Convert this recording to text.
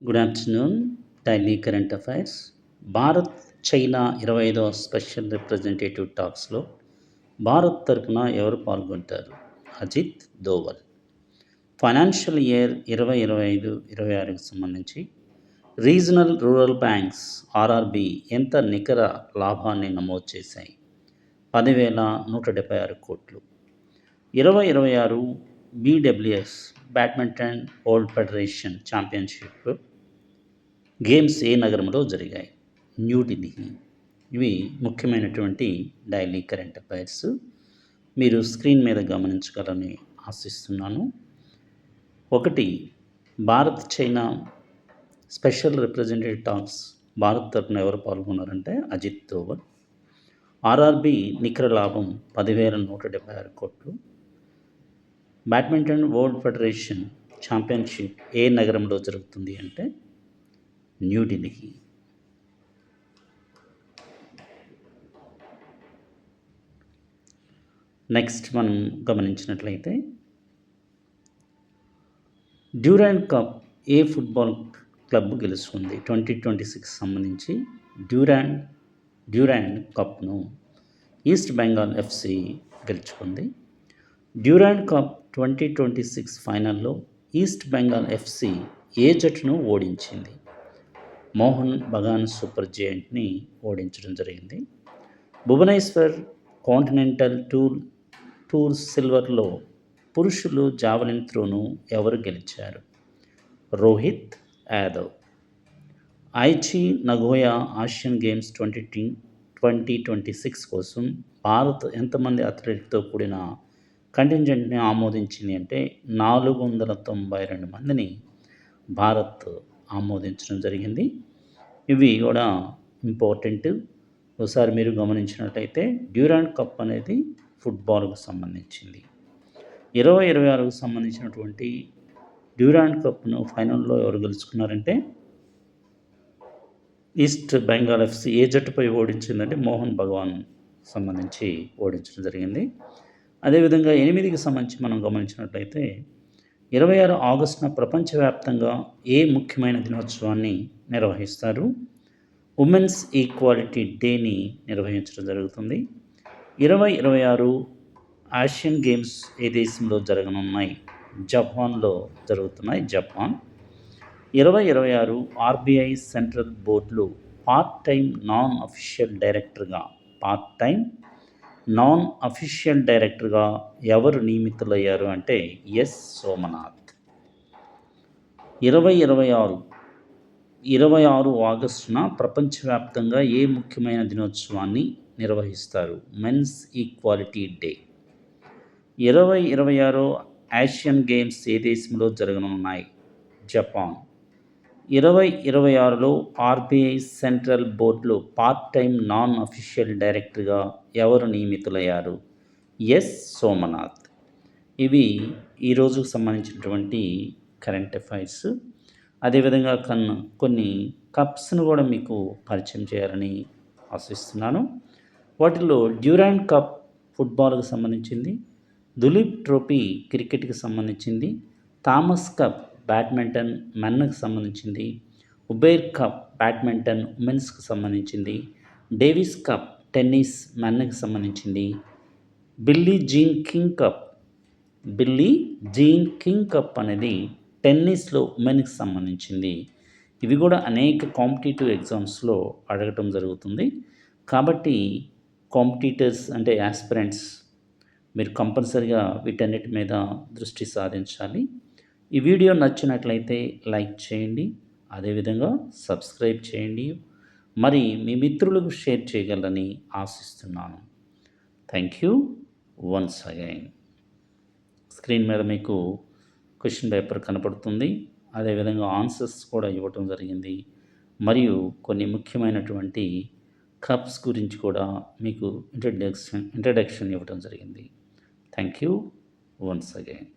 Good afternoon. Daily current affairs. Bharat China 25వ special representative టాక్స్లో భారత్ తరపున ఎవరు పాల్గొంటారు? అజిత్ దోవల్. ఫైనాన్షియల్ ఇయర్ 2025-26కి సంబంధించి రీజనల్ రూరల్ బ్యాంక్స్ ఆర్ఆర్బి ఎంత నికర లాభాన్ని నమోదు చేశాయి? 10,176 కోట్లు. 2026 BWF badminton world federation championship games ఏ నగరంలో జరిగాయి? న్యూఢిల్లీ. ఇవి ముఖ్యమైనటువంటి డైలీ కరెంట్ అఫైర్స్. మీరు స్క్రీన్ మీద గమనించగలని ఆశిస్తున్నాను. 1. Bharat China special representative talks Bharat తరపున ఎవరు పాల్గొన్నారంటే అజిత్ దోవల్. ఆర్ఆర్బి నికర లాభం 10,176 కోట్లు. బ్యాడ్మింటన్ వరల్డ్ ఫెడరేషన్ ఛాంపియన్షిప్ ఏ నగరంలో జరుగుతుంది అంటే న్యూఢిల్లీ. నెక్స్ట్ మనం గమనించినట్లయితే డ్యూరాండ్ కప్ ఏ ఫుట్బాల్ క్లబ్ గెలుచుకుంది? 2026 సంబంధించి డ్యూరాండ్ కప్ను ఈస్ట్ బెంగాల్ ఎఫ్సి గెలుచుకుంది. డ్యూరాండ్ కప్ 2026 ఫైనల్లో ఈస్ట్ బెంగాల్ ఎఫ్సి ఏ జట్టును ఓడించింది? మోహన్ బగాన్ సూపర్ జెయింట్ని ఓడించడం జరిగింది. భువనేశ్వర్ కాంటినెంటల్ టూర్ సిల్వర్లో పురుషులు జావలిన్ త్రోను ఎవరు గెలిచారు? Rohit Yadav. Aichi Nagoya Asian games 2026 కోసం భారత్ ఎంతమంది అథ్లెట్తో కూడిన కంటింజెంట్ని ఆమోదించింది అంటే 492 మందిని భారత్ ఆమోదించడం జరిగింది. ఇవి కూడా ఇంపార్టెంట్. ఒకసారి మీరు గమనించినట్లయితే డ్యూరాండ్ కప్ అనేది ఫుట్బాల్కు సంబంధించింది. 2026కు సంబంధించినటువంటి డ్యూరాండ్ కప్ను ఫైనల్లో ఎవరు గెలుచుకున్నారంటే ఈస్ట్ బెంగాల్ ఎఫ్సి ఏ జట్టుపై ఓడించిందంటే మోహన్ బగాన్ సంబంధించి ఓడించడం జరిగింది. అదేవిధంగా 8కి సంబంధించి మనం గమనించినట్లయితే 26 ఆగస్టున ప్రపంచవ్యాప్తంగా ఏ ముఖ్యమైన దినోత్సవాన్ని నిర్వహిస్తారు? ఉమెన్స్ ఈక్వాలిటీ డేని నిర్వహించడం జరుగుతుంది. 2026 ఆసియన్ గేమ్స్ ఏ దేశంలో జరగనున్నాయి? జపాన్లో జరుగుతున్నాయి. జపాన్. 2026 ఆర్బీఐ సెంట్రల్ బోర్డులో పార్ట్ టైం నాన్ అఫీషియల్ డైరెక్టర్గా ఎవరు నియమితులయ్యారు అంటే ఎస్ సోమనాథ్. 26 ఆగస్టున ప్రపంచవ్యాప్తంగా ఏ ముఖ్యమైన దినోత్సవాన్ని నిర్వహిస్తారు? Men's equality day. 2026 Asian games ఏ దేశంలో జరగనున్నాయి? జపాన్. 2026లో ఆర్బీఐ సెంట్రల్ బోర్డులో పార్ట్ టైం నాన్ అఫీషియల్ డైరెక్టర్గా ఎవరు నియమితులయ్యారు? ఎస్ సోమనాథ్. ఇవి ఈరోజుకు సంబంధించినటువంటి కరెంట్ అఫైర్స్. అదేవిధంగా కొన్ని కప్స్ను కూడా మీకు పరిచయం చేయాలని ఆశిస్తున్నాను. వాటిలో డ్యూరాండ్ కప్ ఫుట్బాల్కి సంబంధించింది, దులీప్ ట్రోఫీ క్రికెట్కి సంబంధించింది, థామస్ కప్ బ్యాడ్మింటన్ మెన్కి సంబంధించింది, ఉబేర్ కప్ బ్యాడ్మింటన్ ఉమెన్స్కి సంబంధించింది, డేవిస్ కప్ టెన్నిస్ మెన్కి సంబంధించింది, బిల్లీ జీన్ కింగ్ కప్ అనేది టెన్నిస్లో ఉమెన్కి సంబంధించింది. ఇవి కూడా అనేక కాంపిటేటివ్ ఎగ్జామ్స్లో అడగటం జరుగుతుంది. కాబట్టి కాంపిటీటర్స్ అంటే యాస్పిరెంట్స్ మీరు కంపల్సరిగా వీటన్నిటి మీద దృష్టి సాధించాలి. ఈ వీడియో నచ్చినట్లయితే లైక్ చేయండి, అదేవిధంగా సబ్స్క్రైబ్ చేయండి, మరి మీ మిత్రులకు షేర్ చేయగలరని ఆశిస్తున్నాను. Thank you once again. Screen మీద మీకు క్వశ్చన్ పేపర్ కనపడుతుంది. అదేవిధంగా ఆన్సర్స్ కూడా ఇవ్వటం జరిగింది. మరియు కొన్ని ముఖ్యమైనటువంటి కప్స్ గురించి కూడా మీకు ఇంట్రడక్షన్ ఇవ్వటం జరిగింది. Thank you once again.